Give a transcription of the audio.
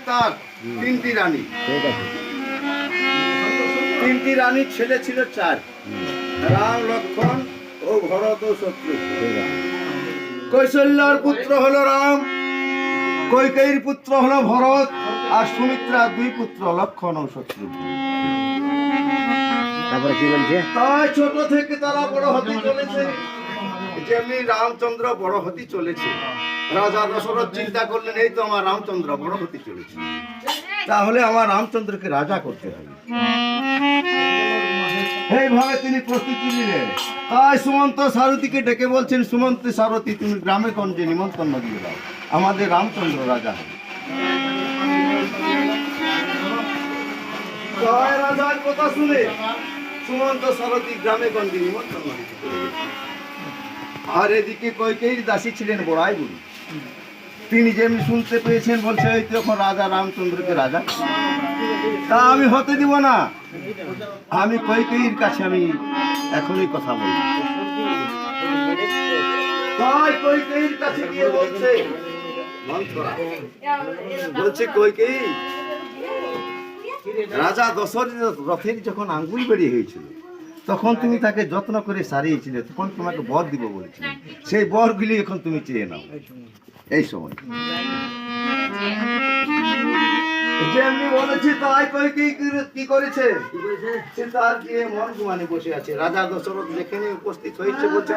তার তিনটি রানী, ঠিক আছে। তিনটি রানীর ছেলে ছিল চার, রাম, লক্ষ্মণ ও ভরত ও শত্রুঘ্ন। ঠিক আছে। কৌশল্যার পুত্র হলো রাম, কৈকেয়ীর পুত্র হলো ভরত, আর সুমিত্রার দুই পুত্র লক্ষ্মণ ও শত্রুঘ্ন। তারপরে কি বলছে? তাই ছোট থেকে তারা বড় হতে চলেছে, যেমনি রামচন্দ্র বড় হতে চলেছে। রাজা দশরথ চিন্তা করলেন, এই তো আমার রামচন্দ্র বড় হতে চলেছে, তাহলে আমার রামচন্দ্রকে রাজা করতে হবে। এইভাবে তিনি প্রস্তুতি নিলেন। তাই সুমন্ত সারথীকে ডেকে বলছেন, সুমন্ত সারথী, তুমি গ্রামে গঞ্জে নিমন্ত্রণ দিয়ে দাও, আমাদের রামচন্দ্র রাজা হবে। তাই রাজার কথা শুনে সুমন্ত সারথী গ্রামে গঞ্জে নিমন্ত্রণ দিতে চলে গেলেন। আর এদিকে কৈকেয়ীর দাসী ছিলেন বড়াই বুড়ি। তিনি যেমনি শুনতে পেয়েছেন, বলছে এই তো এখন রাজা রামচন্দ্রকে রাজা, তা আমি হতে দিব না, আমি কৈকেয়ীর কাছে আমি এখনই কথা বলব। তাই কৈকেয়ীর কাছে গিয়ে বলছে, মন্থরা বলছে, কৈকেয়ী, রাজা দশরথের যখন আঙ্গুল বেরিয়ে হয়েছিল, তখন তুমি তাকে যত্ন করে সারিয়েছিলে, তখন তোমাকে বর দিব বলেছিল, সেই বরগুলি এখন তুমি চেয়ে নাও। এই সময় যেমনি বলেছি, তাই কৈকেয়ী কি করেছে, সে তার গিয়ে মন গুমানে বসে আছে। রাজা দশরথ যেখানে উপস্থিত হয়েছে, বলছে,